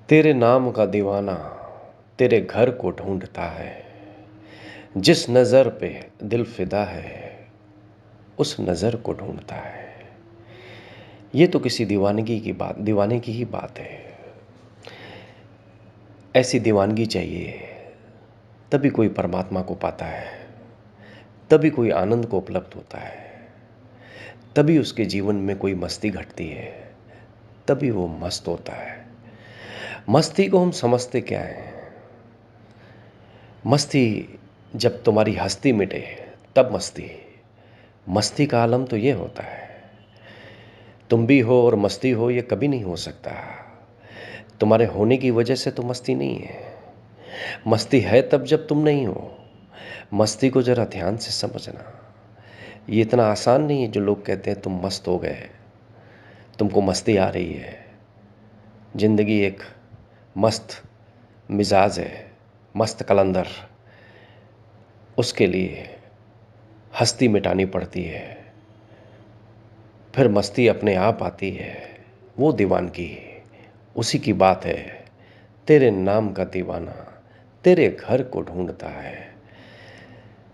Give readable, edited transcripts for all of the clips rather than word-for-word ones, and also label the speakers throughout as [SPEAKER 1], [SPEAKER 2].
[SPEAKER 1] तेरे नाम का दीवाना तेरे घर को ढूंढता है। जिस नज़र पे दिल फिदा है उस नज़र को ढूंढता है। ये तो किसी दीवाने की ही बात है। ऐसी दीवानगी चाहिए, तभी कोई परमात्मा को पाता है, तभी कोई आनंद को उपलब्ध होता है, तभी उसके जीवन में कोई मस्ती घटती है, तभी वो मस्त होता है। मस्ती को हम समझते क्या है? मस्ती जब तुम्हारी हस्ती मिटे तब मस्ती। मस्ती का आलम तो ये होता है, तुम भी हो और मस्ती हो, ये कभी नहीं हो सकता। तुम्हारे होने की वजह से तो मस्ती नहीं है। मस्ती है तब जब तुम नहीं हो। मस्ती को जरा ध्यान से समझना। ये इतना आसान नहीं है जो लोग कहते हैं तुम मस्त हो गए, तुमको मस्ती आ रही है। जिंदगी एक मस्त मिजाज है, मस्त कलंदर। उसके लिए हस्ती मिटानी पड़ती है, फिर मस्ती अपने आप आती है। वो दीवानगी, उसी की बात है। तेरे नाम का दीवाना तेरे घर को ढूंढता है।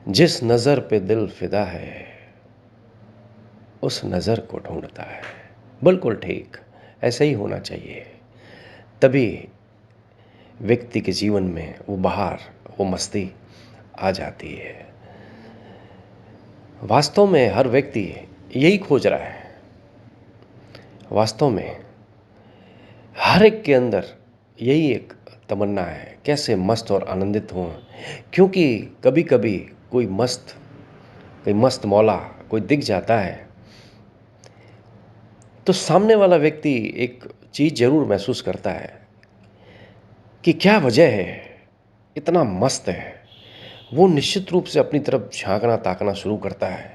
[SPEAKER 1] जिस नज़र पे दिल फिदा है उस नज़र को ढूंढता है। बिल्कुल ठीक, ऐसा ही होना चाहिए। तभी व्यक्ति के जीवन में वो बहार, वो मस्ती आ जाती है। वास्तव में हर व्यक्ति यही खोज रहा है। वास्तव में हर एक के अंदर यही एक तमन्ना है, कैसे मस्त और आनंदित हों। क्योंकि कभी कभी कोई मस्त मौला कोई दिख जाता है तो सामने वाला व्यक्ति एक चीज़ जरूर महसूस करता है कि क्या वजह है, इतना मस्त है। वो निश्चित रूप से अपनी तरफ झांकना ताकना शुरू करता है,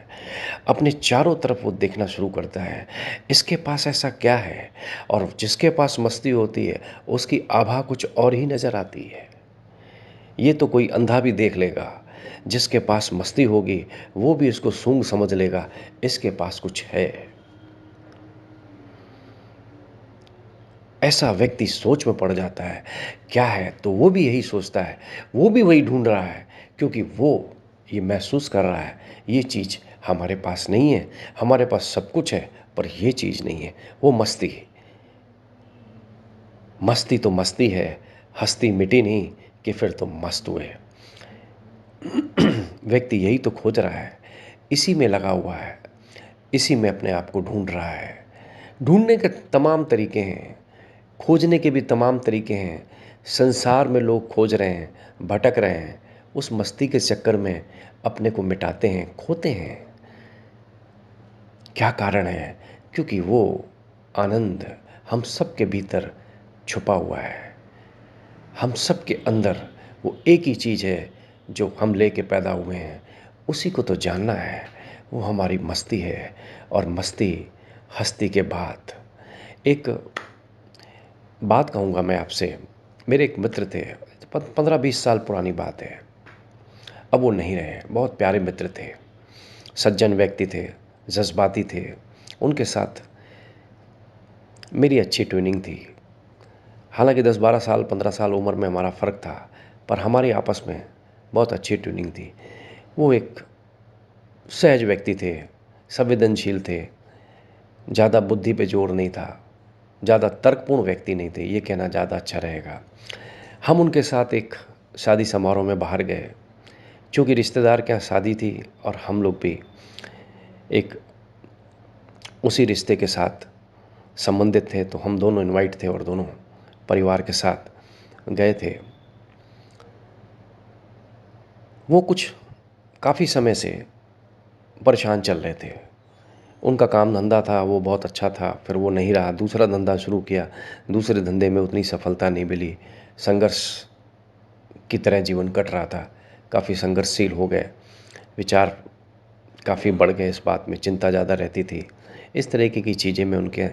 [SPEAKER 1] अपने चारों तरफ वो देखना शुरू करता है, इसके पास ऐसा क्या है। और जिसके पास मस्ती होती है उसकी आभा कुछ और ही नज़र आती है। ये तो कोई अंधा भी देख लेगा। जिसके पास मस्ती होगी वो भी इसको सूंघ समझ लेगा, इसके पास कुछ है। ऐसा व्यक्ति सोच में पड़ जाता है, क्या है, तो वो भी यही सोचता है, वो भी वही ढूंढ रहा है। क्योंकि वो ये महसूस कर रहा है, ये चीज़ हमारे पास नहीं है। हमारे पास सब कुछ है पर ये चीज़ नहीं है, वो मस्ती। मस्ती तो मस्ती है, हस्ती मिटी नहीं कि फिर तो मस्त हुए। व्यक्ति यही तो खोज रहा है, इसी में लगा हुआ है, इसी में अपने आप को ढूंढ रहा है। ढूंढने के तमाम तरीके हैं, खोजने के भी तमाम तरीके हैं। संसार में लोग खोज रहे हैं, भटक रहे हैं, उस मस्ती के चक्कर में अपने को मिटाते हैं, खोते हैं। क्या कारण है? क्योंकि वो आनंद हम सब के भीतर छुपा हुआ है। हम सब के अंदर वो एक ही चीज़ है जो हम लेके पैदा हुए हैं, उसी को तो जानना है। वो हमारी मस्ती है। और मस्ती हस्ती के बाद एक बात कहूँगा मैं आपसे। मेरे एक मित्र थे, 15-20 साल पुरानी बात है। अब वो नहीं रहे। बहुत प्यारे मित्र थे, सज्जन व्यक्ति थे, जज्बाती थे। उनके साथ मेरी अच्छी ट्यूनिंग थी। हालांकि 10-12 साल 15 साल उम्र में हमारा फ़र्क था, पर हमारी आपस में बहुत अच्छी ट्यूनिंग थी। वो एक सहज व्यक्ति थे, संवेदनशील थे, ज़्यादा बुद्धि पे जोर नहीं था, ज़्यादा तर्कपूर्ण व्यक्ति नहीं थे, ये कहना ज़्यादा अच्छा रहेगा। हम उनके साथ एक शादी समारोह में बाहर गए। चूँकि रिश्तेदार के यहाँ शादी थी और हम लोग भी एक उसी रिश्ते के साथ संबंधित थे, तो हम दोनों इनवाइट थे और दोनों परिवार के साथ गए थे। वो कुछ काफ़ी समय से परेशान चल रहे थे। उनका काम धंधा था, वो बहुत अच्छा था, फिर वो नहीं रहा, दूसरा धंधा शुरू किया। दूसरे धंधे में उतनी सफलता नहीं मिली, संघर्ष की तरह जीवन कट रहा था। काफ़ी संघर्षशील हो गए, विचार काफ़ी बढ़ गए, इस बात में चिंता ज़्यादा रहती थी। इस तरीके की चीज़ें में उनके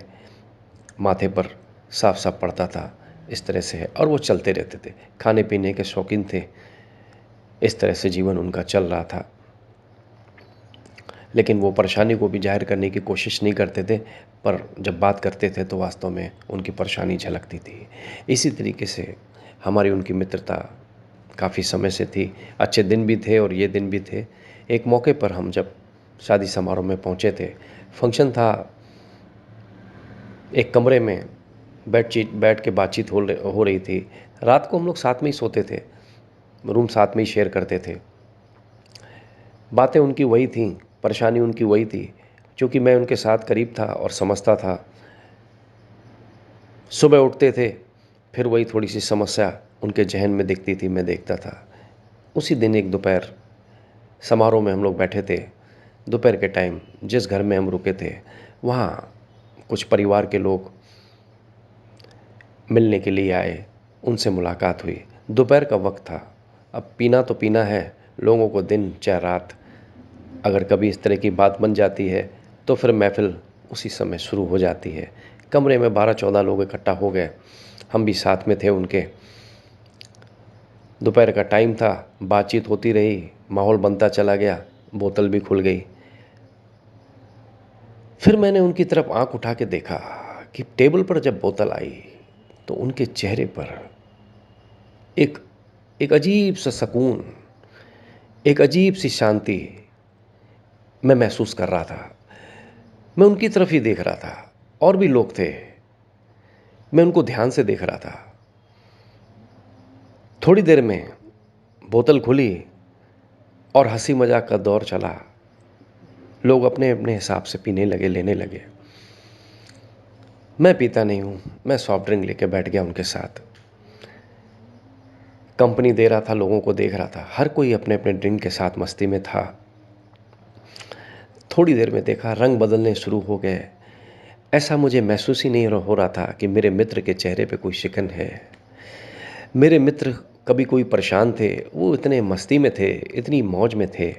[SPEAKER 1] माथे पर साफ साफ पड़ता था, इस तरह से है। और वो चलते रहते थे, खाने पीने के शौकीन थे, इस तरह से जीवन उनका चल रहा था। लेकिन वो परेशानी को भी ज़ाहिर करने की कोशिश नहीं करते थे, पर जब बात करते थे तो वास्तव में उनकी परेशानी झलकती थी। इसी तरीके से हमारी उनकी मित्रता काफ़ी समय से थी। अच्छे दिन भी थे और ये दिन भी थे। एक मौके पर हम जब शादी समारोह में पहुँचे थे, फंक्शन था, एक कमरे में बैठ के बातचीत हो रही थी। रात को हम लोग साथ में ही सोते थे, रूम साथ में ही शेयर करते थे। बातें उनकी वही थीं, परेशानी उनकी वही थी। चूँकि मैं उनके साथ करीब था और समझता था, सुबह उठते थे, फिर वही थोड़ी-सी समस्या उनके ज़हन में दिखती थी, मैं देखता था। उसी दिन एक दोपहर समारोह में हम लोग बैठे थे। दोपहर के टाइम जिस घर में हम रुके थे, वहाँ कुछ परिवार के लोग मिलने के लिए आए, उनसे मुलाकात हुई। दोपहर का वक्त था, अब पीना तो पीना है, लोगों को दिन चाहे रात, अगर कभी इस तरह की बात बन जाती है तो फिर महफ़िल उसी समय शुरू हो जाती है। कमरे में 12-14 लोग इकट्ठा हो गए, हम भी साथ में थे उनके। दोपहर का टाइम था, बातचीत होती रही, माहौल बनता चला गया, बोतल भी खुल गई। फिर मैंने उनकी तरफ आँख उठा के देखा कि टेबल पर जब बोतल आई तो उनके चेहरे पर एक एक अजीब-सा सुकून, एक अजीब-सी शांति मैं महसूस कर रहा था। मैं उनकी तरफ ही देख रहा था, और भी लोग थे, मैं उनको ध्यान से देख रहा था। थोड़ी देर में बोतल खुली और हँसी मज़ाक का दौर चला। लोग अपने-अपने हिसाब से पीने लगे, लेने लगे। मैं पीता नहीं हूँ, मैं सॉफ्ट ड्रिंक लेके बैठ गया उनके साथ। कंपनी दे रहा था, लोगों को देख रहा था, हर कोई अपने-अपने ड्रिंक के साथ मस्ती में था। थोड़ी देर में देखा रंग बदलने शुरू हो गए। ऐसा मुझे महसूस ही नहीं हो रहा था कि मेरे मित्र के चेहरे पे कोई शिकन है। मेरे मित्र कभी कोई परेशान थे, वो इतने मस्ती में थे, इतनी मौज में थे।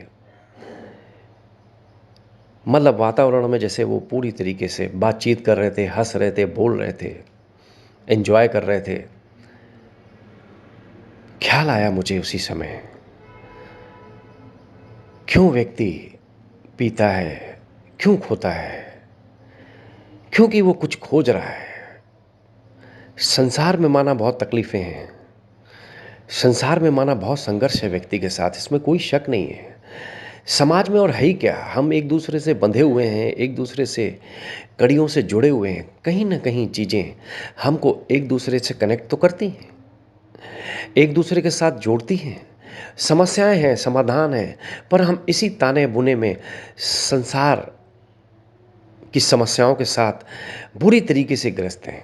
[SPEAKER 1] मतलब वातावरण में जैसे वो पूरी तरीके से बातचीत कर रहे थे, हँस रहे थे, बोल रहे थे, एन्जॉय कर रहे थे। ख्याल आया मुझे उसी समय, क्यों व्यक्ति पीता है, क्यों खोता है? क्योंकि वो कुछ खोज रहा है। संसार में माना बहुत तकलीफ़ें हैं, संसार में माना बहुत संघर्ष है व्यक्ति के साथ, इसमें कोई शक नहीं है। समाज में और है ही क्या, हम एक-दूसरे से बंधे हुए हैं, एक-दूसरे से कड़ियों से जुड़े हुए हैं। कहीं न कहीं चीज़ें हमको एक-दूसरे से कनेक्ट तो करती हैं, एक-दूसरे के साथ जोड़ती हैं। समस्याएँ हैं, समाधान हैं, पर हम इसी ताने-बुने में संसार की समस्याओं के साथ बुरी तरीके से ग्रस्त हैं।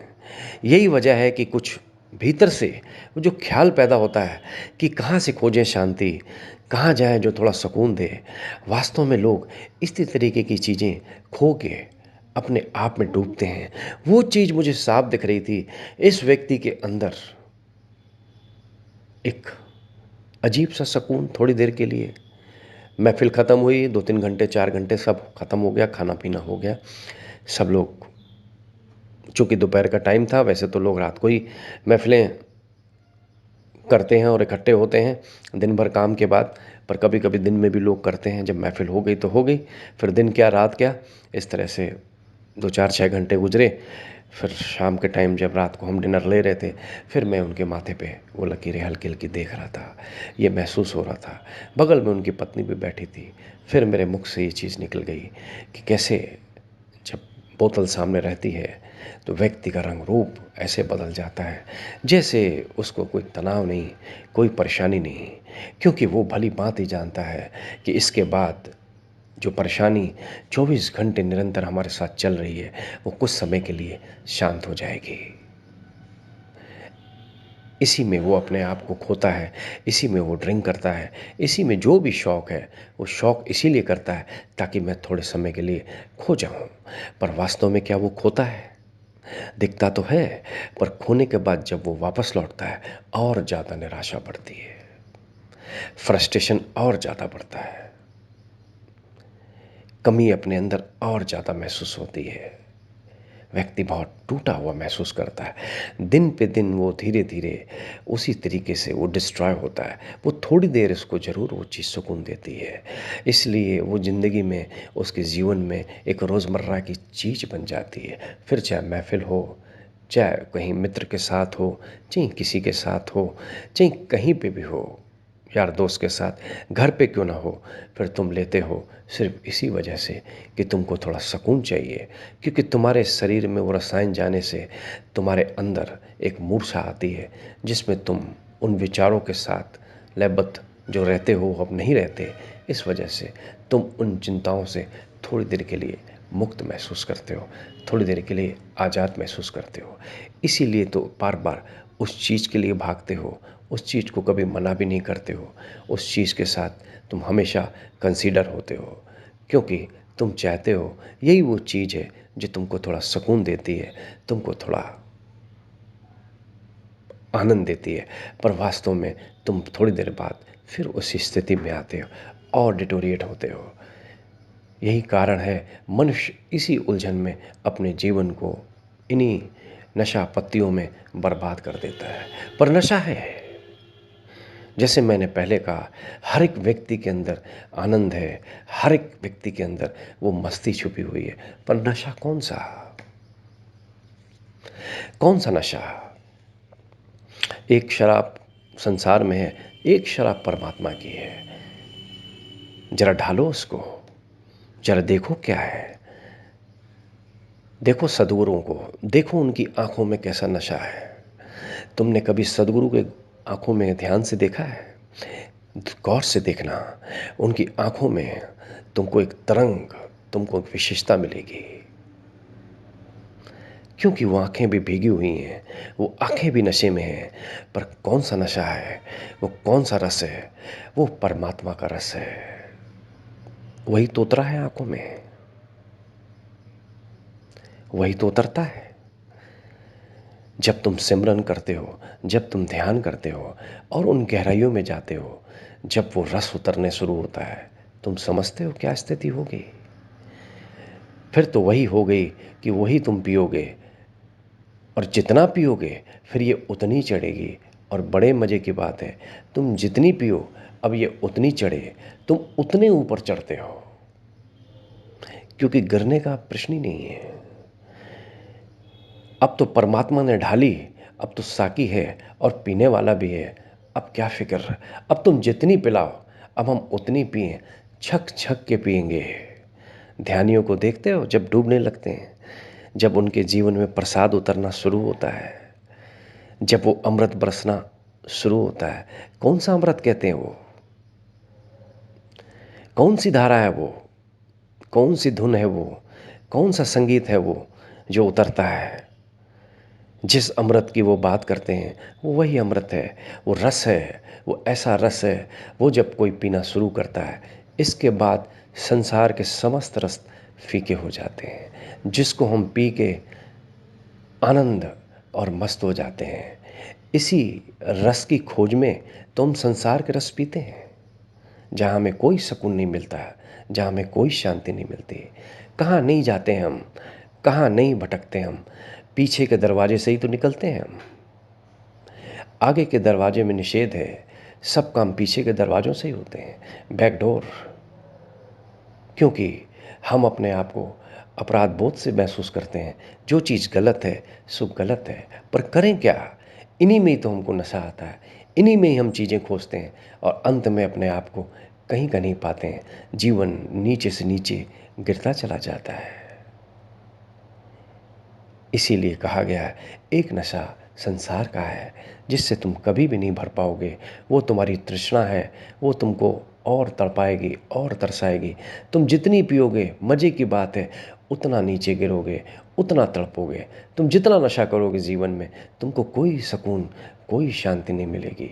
[SPEAKER 1] यही वजह है कि कुछ भीतर से वो जो ख्याल पैदा होता है कि कहाँ से खोजें शांति, कहाँ जाएँ जो थोड़ा सुकून दे। वास्तव में लोग इसी तरीके की चीज़ें खो के अपने आप में डूबते हैं। वो चीज़ मुझे साफ दिख रही थी, इस व्यक्ति के अंदर एक अजीब-सा सुकून थोड़ी देर के लिए। महफ़िल ख़त्म हुई, 2-3 घंटे, 4 घंटे सब ख़त्म हो गया, खाना-पीना हो गया। सब लोग, चूँकि दोपहर का टाइम था, वैसे तो लोग रात को ही महफ़िलें करते हैं और इकट्ठे होते हैं दिन भर काम के बाद, पर कभी-कभी दिन में भी लोग करते हैं। जब महफ़िल हो गई तो हो गई, फिर दिन क्या रात क्या, इस तरह से 2, 4, 6 घंटे गुज़रे। फिर शाम के टाइम जब रात को हम डिनर ले रहे थे, फिर मैं उनके माथे पे वो लकीरें हल्की-हल्की देख रहा था। ये महसूस हो रहा था। बगल में उनकी पत्नी भी बैठी थी। फिर मेरे मुख से ये चीज़ निकल गई कि कैसे जब बोतल सामने रहती है तो व्यक्ति का रंग रूप ऐसे बदल जाता है जैसे उसको कोई तनाव नहीं, कोई परेशानी नहीं, क्योंकि वो भली भांति जानता है कि इसके बाद जो परेशानी 24 घंटे निरंतर हमारे साथ चल रही है, वो कुछ समय के लिए शांत हो जाएगी। इसी में वो अपने आप को खोता है, इसी में वो ड्रिंक करता है, इसी में जो भी शौक़ है, वो शौक़ इसीलिए करता है ताकि मैं थोड़े समय के लिए खो जाऊँ। पर वास्तव में क्या वो खोता है? दिखता तो है, पर खोने के बाद जब वो वापस लौटता है, और ज़्यादा निराशा बढ़ती है, फ्रस्ट्रेशन और ज़्यादा बढ़ता है, कमी अपने अंदर और ज़्यादा महसूस होती है। व्यक्ति बहुत टूटा हुआ महसूस करता है। दिन पे दिन वो धीरे धीरे उसी तरीके से वो डिस्ट्रॉय होता है। वो थोड़ी देर उसको ज़रूर वो चीज़ सुकून देती है, इसलिए वो ज़िंदगी में, उसके जीवन में एक रोज़मर्रा की चीज़ बन जाती है। फिर चाहे महफ़िल हो, चाहे कहीं मित्र के साथ हो, चाहे किसी के साथ हो, चाहे कहीं पे भी हो, यार दोस्त के साथ, घर पे क्यों ना हो, फिर तुम लेते हो सिर्फ इसी वजह से कि तुमको थोड़ा सुकून चाहिए। क्योंकि तुम्हारे शरीर में वो रसायन जाने से तुम्हारे अंदर एक मूर्छा आती है, जिसमें तुम उन विचारों के साथ लयबद्ध जो रहते हो अब नहीं रहते। इस वजह से तुम उन चिंताओं से थोड़ी देर के लिए मुक्त महसूस करते हो, थोड़ी देर के लिए आज़ाद महसूस करते हो। इसीलिए तो बार बार उस चीज़ के लिए भागते हो, उस चीज़ को कभी मना भी नहीं करते हो, उस चीज़ के साथ तुम हमेशा कंसीडर होते हो, क्योंकि तुम चाहते हो यही वो चीज़ है जो तुमको थोड़ा सुकून देती है, तुमको थोड़ा आनंद देती है। पर वास्तव में तुम थोड़ी देर बाद फिर उसी स्थिति में आते हो और डिटोरिएट होते हो। यही कारण है मनुष्य इसी उलझन में अपने जीवन को इन्हीं नशा पत्तियों में बर्बाद कर देता है। पर नशा है, जैसे मैंने पहले कहा, हर एक व्यक्ति के अंदर आनंद है, हर एक व्यक्ति के अंदर वो मस्ती छुपी हुई है। पर नशा कौन सा? कौन सा नशा? एक शराब संसार में है, एक शराब परमात्मा की है। जरा ढालो उसको, जरा देखो क्या है। देखो सद्गुरुओं को, देखो उनकी आंखों में कैसा नशा है। तुमने कभी सद्गुरु के आंखों में ध्यान से देखा है? गौर से देखना, उनकी आंखों में तुमको एक तरंग, तुमको एक विशेषता मिलेगी, क्योंकि वो आंखें भी भीगी हुई हैं, वो आंखें भी नशे में हैं। पर कौन सा नशा है, वो कौन सा रस है? वो परमात्मा का रस है, वही तो उतरा है आंखों में, वही तो उतरता है जब तुम सिमरन करते हो, जब तुम ध्यान करते हो और उन गहराइयों में जाते हो। जब वो रस उतरने शुरू होता है, तुम समझते हो क्या स्थिति होगी? फिर तो वही हो गई कि वही तुम पियोगे, और जितना पियोगे फिर ये उतनी चढ़ेगी। और बड़े मज़े की बात है, तुम जितनी पियो अब ये उतनी चढ़े, तुम उतने ऊपर चढ़ते हो, क्योंकि गिरने का प्रश्न ही नहीं है। अब तो परमात्मा ने ढाली, अब तो साकी है और पीने वाला भी है। अब क्या फिक्र, अब तुम जितनी पिलाओ, अब हम उतनी पिए, छक छक के पिएंगे। ध्यानियों को देखते हो जब डूबने लगते हैं, जब उनके जीवन में प्रसाद उतरना शुरू होता है, जब वो अमृत बरसना शुरू होता है। कौन सा अमृत कहते हैं वो? कौन सी धारा है वो? कौन सी धुन है वो? कौन सा संगीत है वो जो उतरता है? जिस अमृत की वो बात करते हैं वो वही अमृत है, वो रस है, वो ऐसा रस है। वो जब कोई पीना शुरू करता है, इसके बाद संसार के समस्त रस फीके हो जाते हैं, जिसको हम पी के आनंद और मस्त हो जाते हैं। इसी रस की खोज में तो हम संसार के रस पीते हैं, जहाँ हमें कोई सुकून नहीं मिलता, जहाँ हमें कोई शांति नहीं मिलती। कहाँ नहीं जाते हैं हम, कहाँ नहीं भटकते हम, पीछे के दरवाजे से ही तो निकलते हैं हम। आगे के दरवाजे में निषेध है, सब काम पीछे के दरवाज़ों से ही होते हैं, बैक डोर। क्योंकि हम अपने आप को अपराध बोध से महसूस करते हैं। जो चीज़ गलत है सो गलत है, पर करें क्या? इन्हीं में ही तो हमको नशा आता है, इन्हीं में ही हम चीज़ें खोजते हैं और अंत में अपने आप को कहीं का नहीं पाते हैं। जीवन नीचे से नीचे गिरता चला जाता है। इसीलिए कहा गया है, एक नशा संसार का है जिससे तुम कभी भी नहीं भर पाओगे। वो तुम्हारी तृष्णा है, वो तुमको और तड़पाएगी और तरसाएगी। तुम जितनी पियोगे, मज़े की बात है, उतना नीचे गिरोगे, उतना तड़पोगे। तुम जितना नशा करोगे जीवन में, तुमको कोई सुकून, कोई शांति नहीं मिलेगी।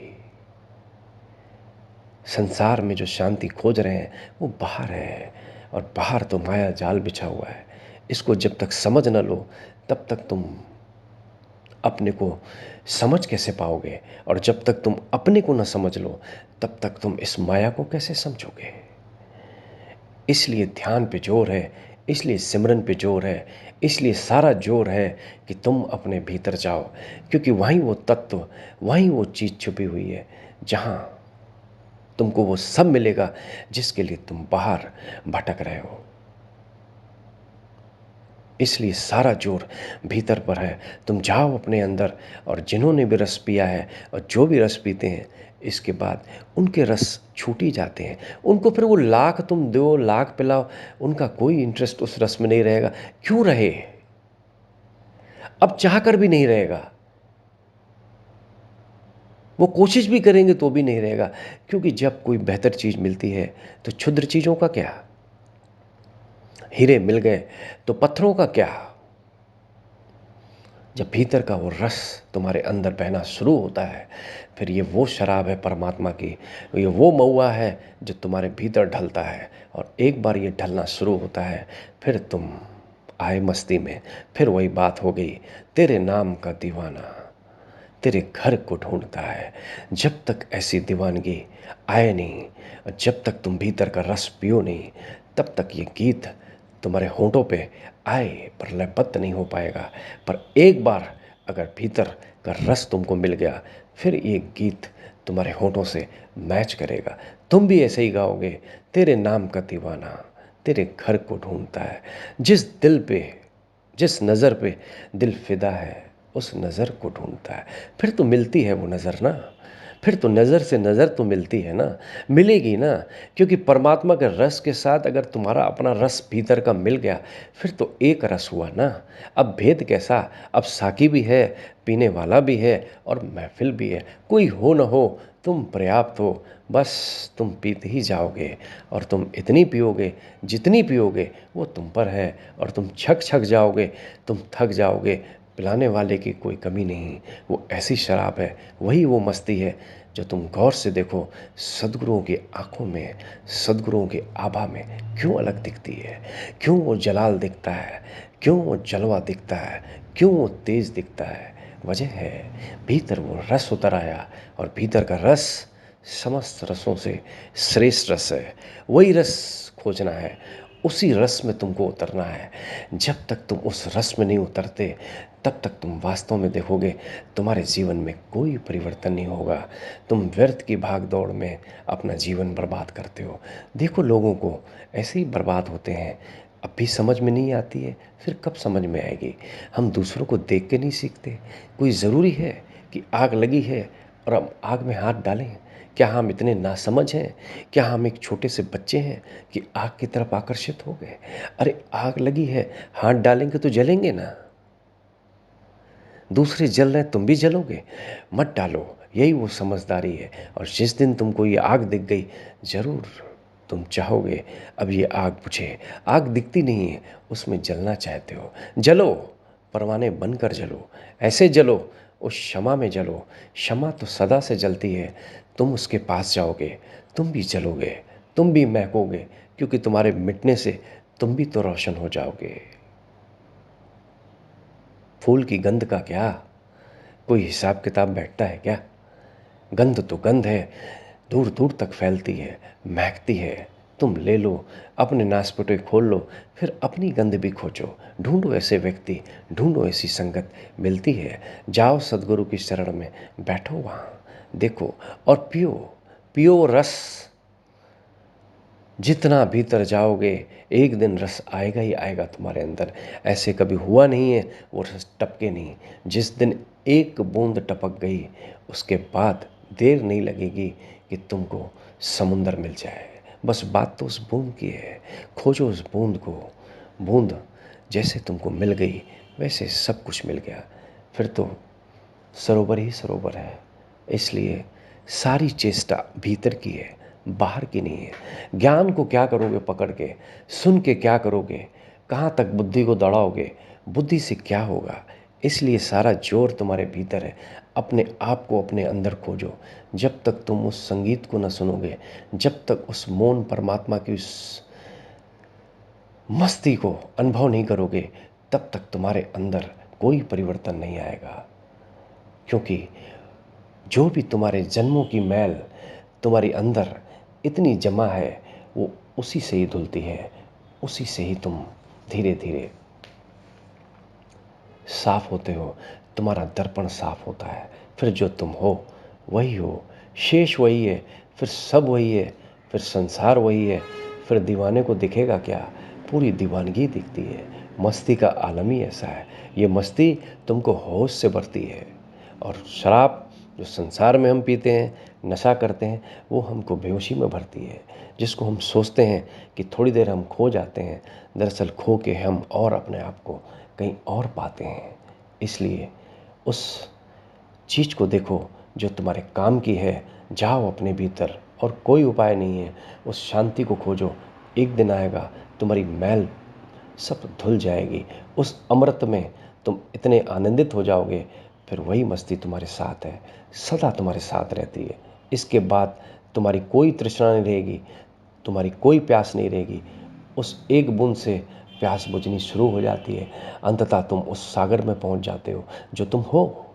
[SPEAKER 1] संसार में जो शांति खोज रहे हैं वो बाहर है, और बाहर तो माया जाल बिछा हुआ है। इसको जब तक समझ न लो, तब तक तुम अपने को समझ कैसे पाओगे? और जब तक तुम अपने को न समझ लो, तब तक तुम इस माया को कैसे समझोगे? इसलिए ध्यान पे जोर है, इसलिए सिमरन पे जोर है, इसलिए सारा जोर है कि तुम अपने भीतर जाओ, क्योंकि वहीं वो तत्व, वहीं वो चीज़ छुपी हुई है जहाँ तुमको वो सब मिलेगा जिसके लिए तुम बाहर भटक रहे हो। इसलिए सारा जोर भीतर पर है। तुम जाओ अपने अंदर, और जिन्होंने भी रस पिया है और जो भी रस पीते हैं, इसके बाद उनके रस छूट ही जाते हैं। उनको फिर वो लाख तुम दो, लाख पिलाओ, उनका कोई इंटरेस्ट उस रस में नहीं रहेगा। क्यों रहे? अब चाह कर भी नहीं रहेगा। वो कोशिश भी करेंगे तो भी नहीं रहेगा, क्योंकि जब कोई बेहतर चीज़ मिलती है तो क्षुद्र चीज़ों का क्या? हीरे मिल गए तो पत्थरों का क्या? जब भीतर का वो रस तुम्हारे अंदर बहना शुरू होता है, फिर ये वो शराब है परमात्मा की, ये वो महुआ है जो तुम्हारे भीतर ढलता है। और एक बार ये ढलना शुरू होता है, फिर तुम आए मस्ती में। फिर वही बात हो गई, तेरे नाम का दीवाना तेरे घर को ढूंढता है। जब तक ऐसी दीवानगी आए नहीं, और जब तक तुम भीतर का रस पियो नहीं, तब तक ये गीत तुम्हारे होंठों पे आए पर लयबद्ध नहीं हो पाएगा। पर एक बार अगर भीतर का रस तुमको मिल गया, फिर ये गीत तुम्हारे होंठों से मैच करेगा। तुम भी ऐसे ही गाओगे, तेरे नाम का दीवाना तेरे घर को ढूंढता है। जिस दिल पे, जिस नज़र पे दिल फिदा है, उस नज़र को ढूंढता है। फिर तो मिलती है वो नज़र ना, फिर तो नज़र से नज़र तो मिलती है ना, मिलेगी ना। क्योंकि परमात्मा के रस के साथ अगर तुम्हारा अपना रस भीतर का मिल गया, फिर तो एक रस हुआ ना। अब भेद कैसा? अब साकी भी है, पीने वाला भी है, और महफिल भी है। कोई हो न हो, तुम पर्याप्त हो। बस तुम पीते ही जाओगे, और तुम इतनी पियोगे जितनी पियोगे वो तुम पर है। और तुम छक छक जाओगे, तुम थक जाओगे। पिलाने वाले की कोई कमी नहीं। वो ऐसी शराब है, वही वो मस्ती है जो तुम गौर से देखो, सद्गुरुओं की आंखों में, सद्गुरुओं के आभा में क्यों अलग दिखती है, क्यों वो जलाल दिखता है, क्यों वो जलवा दिखता है, क्यों वो तेज दिखता है? वजह है, भीतर वो रस उतर आया, और भीतर का रस समस्त रसों से श्रेष्ठ रस है। वही रस खोजना है, उसी रस में तुमको उतरना है। जब तक तुम उस रस में नहीं उतरते, तब तक तुम वास्तव में देखोगे तुम्हारे जीवन में कोई परिवर्तन नहीं होगा। तुम व्यर्थ की भाग दौड़ में अपना जीवन बर्बाद करते हो। देखो लोगों को ऐसे ही बर्बाद होते हैं। अब भी समझ में नहीं आती है, फिर कब समझ में आएगी? हम दूसरों को देख के नहीं सीखते। कोई ज़रूरी है कि आग लगी है और हम आग में हाथ डालें? क्या हम इतने नासमझ हैं? क्या हम एक छोटे से बच्चे हैं कि आग की तरफ आकर्षित हो गए? अरे आग लगी है, हाथ डालेंगे तो जलेंगे ना। दूसरे जल रहे हैं, तुम भी जलोगे? मत डालो। यही वो समझदारी है। और जिस दिन तुमको ये आग दिख गई, ज़रूर तुम चाहोगे अब ये आग बुझे। आग दिखती नहीं है, उसमें जलना चाहते हो। जलो, परवाने बनकर जलो। ऐसे जलो, उस क्षमा में जलो। क्षमा तो सदा से जलती है। तुम उसके पास जाओगे, तुम भी जलोगे, तुम भी महकोगे, क्योंकि तुम्हारे मिटने से तुम भी तो रोशन हो जाओगे। फूल की गंध का क्या कोई हिसाब किताब बैठता है क्या? गंध तो गंध है, दूर दूर तक फैलती है, महकती है। तुम ले लो, अपने नासपुटे खोल लो, फिर अपनी गंध भी खोजो। ढूंढो ऐसे व्यक्ति, ढूंढो ऐसी संगत, मिलती है। जाओ सदगुरु की शरण में, बैठो वहाँ, देखो और पियो। पियो रस। जितना भीतर जाओगे, एक दिन रस आएगा ही आएगा तुम्हारे अंदर। ऐसे कभी हुआ नहीं है वो रस टपके नहीं। जिस दिन एक बूंद टपक गई, उसके बाद देर नहीं लगेगी कि तुमको समुंदर मिल जाए। बस बात तो उस बूंद की है। खोजो उस बूंद को। बूंद जैसे तुमको मिल गई, वैसे सब कुछ मिल गया। फिर तो सरोवर ही सरोवर है। इसलिए सारी चेष्टा भीतर की है, बाहर की नहीं है। ज्ञान को क्या करोगे पकड़ के? सुन के क्या करोगे? कहाँ तक बुद्धि को दौड़ाओगे? बुद्धि से क्या होगा? इसलिए सारा जोर तुम्हारे भीतर है। अपने आप को अपने अंदर खोजो। जब तक तुम उस संगीत को न सुनोगे, जब तक उस मौन परमात्मा की उस मस्ती को अनुभव नहीं करोगे, तब तक तुम्हारे अंदर कोई परिवर्तन नहीं आएगा। क्योंकि जो भी तुम्हारे जन्मों की मैल तुम्हारे अंदर इतनी जमा है, वो उसी से ही धुलती है, उसी से ही तुम धीरे धीरे साफ होते हो, तुम्हारा दर्पण साफ होता है, फिर जो तुम हो वही हो, शेष वही है, फिर सब वही है, फिर संसार वही है, फिर दीवाने को दिखेगा क्या, पूरी दीवानगी दिखती है। मस्ती का आलम ही ऐसा है। ये मस्ती तुमको होश से भरती है, और शराब जो संसार में हम पीते हैं, नशा करते हैं, वो हमको बेहोशी में भरती है। जिसको हम सोचते हैं कि थोड़ी देर हम खो जाते हैं, दरअसल खो के हम और अपने आप को कहीं और पाते हैं। इसलिए उस चीज़ को देखो जो तुम्हारे काम की है, जाओ अपने भीतर, और कोई उपाय नहीं है। उस शांति को खोजो, एक दिन आएगा तुम्हारी मैल सब धुल जाएगी। उस अमृत में तुम इतने आनंदित हो जाओगे, फिर वही मस्ती तुम्हारे साथ है, सदा तुम्हारे साथ रहती है। इसके बाद तुम्हारी कोई तृष्णा नहीं रहेगी, तुम्हारी कोई प्यास नहीं रहेगी। उस एक बूंद से प्यास बुझनी शुरू हो जाती है। अंततः तुम उस सागर में पहुंच जाते हो जो तुम हो।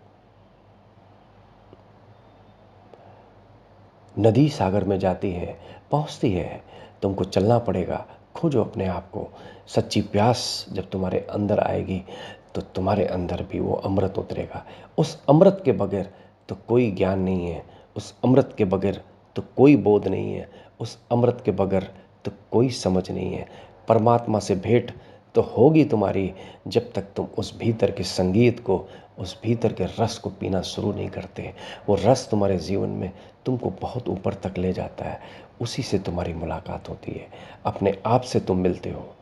[SPEAKER 1] नदी सागर में जाती है, पहुंचती है, तुमको चलना पड़ेगा। खोजो अपने आप को। सच्ची प्यास जब तुम्हारे अंदर आएगी तो तुम्हारे अंदर भी वो अमृत उतरेगा। उस अमृत के बगैर तो कोई ज्ञान नहीं है, उस अमृत के बगैर तो कोई बोध नहीं है, उस अमृत के बगैर तो कोई समझ नहीं है। परमात्मा से भेंट तो होगी तुम्हारी जब तक तुम उस भीतर के संगीत को, उस भीतर के रस को पीना शुरू नहीं करते। वो रस तुम्हारे जीवन में तुमको बहुत ऊपर तक ले जाता है। उसी से तुम्हारी मुलाकात होती है, अपने आप से तुम मिलते हो।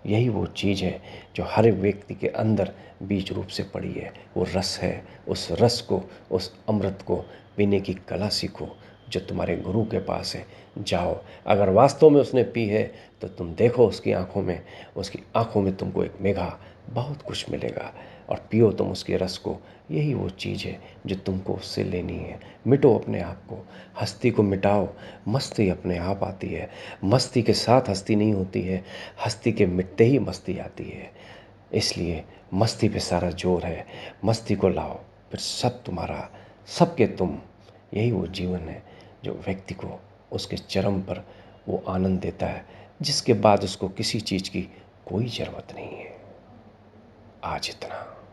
[SPEAKER 1] यही वो चीज़ है जो हर व्यक्ति के अंदर बीज रूप से पड़ी है। वो रस है। उस रस को, उस अमृत को पीने की कला सीखो जो तुम्हारे गुरु के पास है। जाओ, अगर वास्तव में उसने पी है तो तुम देखो उसकी आंखों में, उसकी आंखों में तुमको एक मेघा बहुत कुछ मिलेगा, और पियो तुम उसके रस को। यही वो चीज़ है जो तुमको उससे लेनी है। मिटो अपने आप को, हस्ती को मिटाओ, मस्ती अपने आप आती है। मस्ती के साथ हस्ती नहीं होती है, हस्ती के मिटते ही मस्ती आती है। इसलिए मस्ती पे सारा जोर है। मस्ती को लाओ, फिर सब तुम्हारा, सबके तुम। यही वो जीवन है जो व्यक्ति को उसके चरम पर वो आनंद देता है, जिसके बाद उसको किसी चीज़ की कोई ज़रूरत नहीं है। आज इतना।